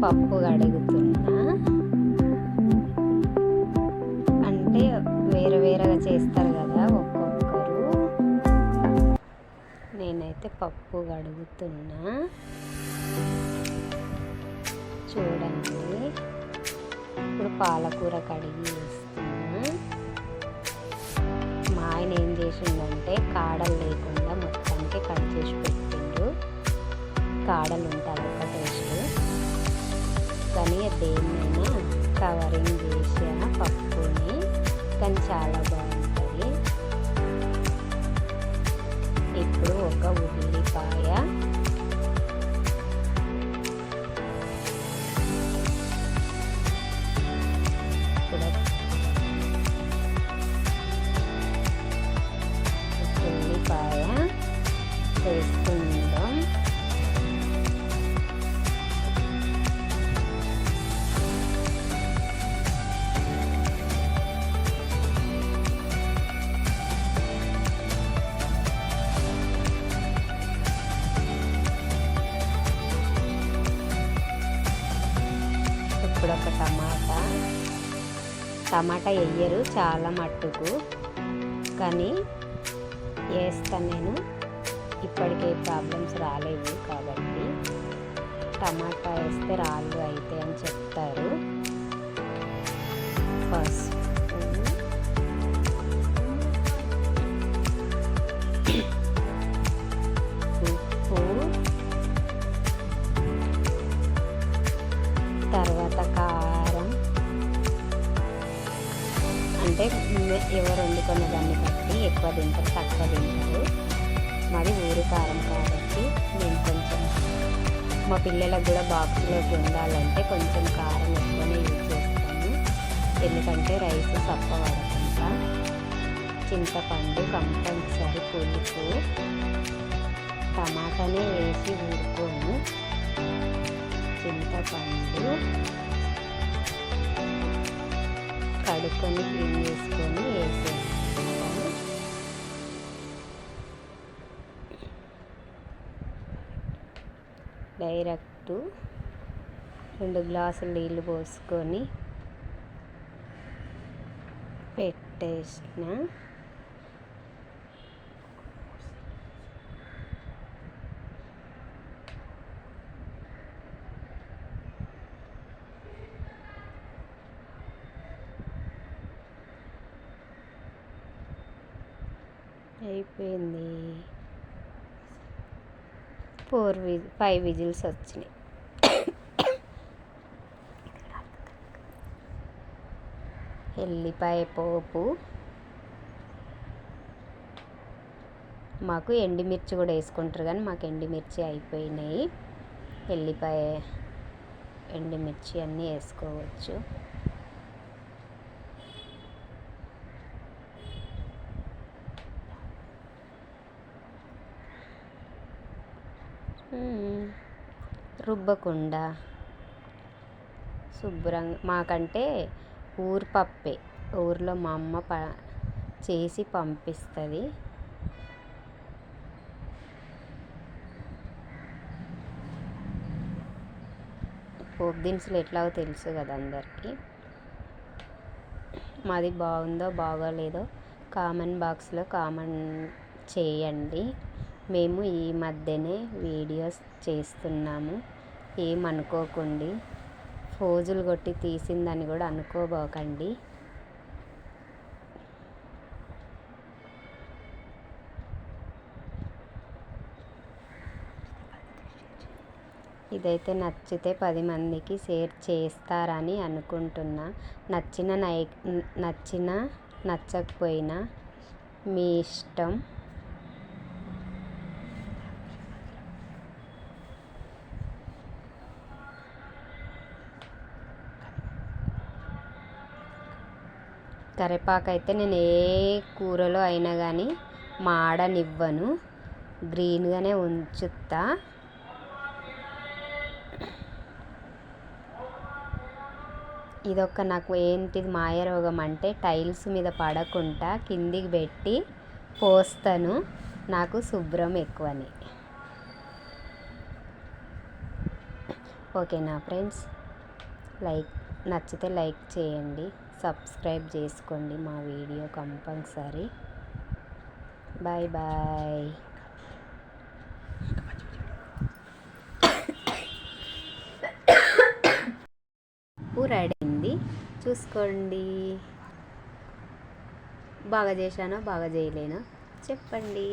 పప్పు కడుగుతున్నా. అంటే వేరే వేరేగా చేస్తారు కదా ఒక్కొక్కరు. నేనైతే పప్పు కడుగుతున్నా. చూడండి, ఇప్పుడు పాలకూర కడిగి వేస్తున్నా. మా ఆయన ఏం చేసిందంటే కాడలు లేకుండా మొత్తానికి కట్ చేసి పెట్టిండు. కాడలు ఉంటాయి ఒక టేస్ట్, కానీ దేన్నైనా కవరింగ్ చేసి పప్పుని, కానీ చాలా బాగుంటుంది. ఇప్పుడు ఒక ఉల్లిపాయ, వేసుకుందాం. ఇప్పుడు ఒక టమాటా వేయరు చాలా మట్టుకు, కానీ వేస్తాను నేను. ఇప్పటికే ప్రాబ్లమ్స్ రాలేవు కాబట్టి టమాటా వేస్తే రాళ్ళు అయితే అని చెప్తారు. ఫస్ట్ ఉప్పు, తర్వాత కారం. అంటే ఎవరు వండుకునే దాన్ని బట్టి ఎక్కువ తింటారు తక్కువ తింటారు. మాది ఊరు కారం కాబట్టి నేను కొంచెం, మా పిల్లలకు కూడా బాక్స్లోకి ఉండాలంటే కొంచెం కారం ఎక్కువనే యూజ్ చేస్తాను. ఎందుకంటే రైస్ సప్ప పడకుండా. చింతపండు కంపల్సరీ, పులుపు, టమాటానే వేసి ఊరుకోను. చింతపండు కడుక్కొని క్లీన్ చేసుకొని వేసేస్తాను. డైరెక్ట్ 2 గ్లాసులు నీళ్ళు పోసుకొని పెట్టేసిన. అయిపోయింది. 5 విజిల్స్ వచ్చినాయి. ఎల్లిపాయ పోపు, మాకు ఎండుమిర్చి కూడా వేసుకుంటారు, కానీ మాకు ఎండుమిర్చి అయిపోయినాయి. ఎల్లిపాయ, ఎండుమిర్చి అన్నీ వేసుకోవచ్చు. రుబ్బకుండా శుభ్రంగా, మాకంటే ఊరు పప్పే, ఊర్లో మా అమ్మ చేసి పంపిస్తుంది. పోపు దినుసులు ఎట్లాగో తెలుసు కదా అందరికీ. మాది బాగుందో బాగోలేదో కామెంట్ బాక్స్లో కామెంట్ చేయండి. మేము ఈ మధ్యనే వీడియోస్ చేస్తున్నాము, ఏమనుకోకండి. ఫోజులు కొట్టి తీసిందని కూడా అనుకోబోకండి. ఇదైతే నచ్చితే 10 మందికి షేర్ చేస్తారని అనుకుంటున్నా. నచ్చినా నచ్చకపోయినా మీ ఇష్టం. కరివేపాకు అయితే నేను ఏ కూరలో అయినా కానీ మాడనివ్వను, గ్రీన్గానే ఉంచుతా. ఇదొక నాకు ఏంటిది మాయరోగం అంటే టైల్స్ మీద పడకుండా కిందికి పెట్టి పోస్తాను, నాకు శుభ్రం ఎక్కువని. ఓకేనా ఫ్రెండ్స్, నచ్చితే లైక్ చేయండి, సబ్స్క్రైబ్ చేసుకోండి మా video compulsory. Bye bye. Ready అయింది, చూసుకోండి. బాగా చేశానో బాగా చేయలేనో చెప్పండి.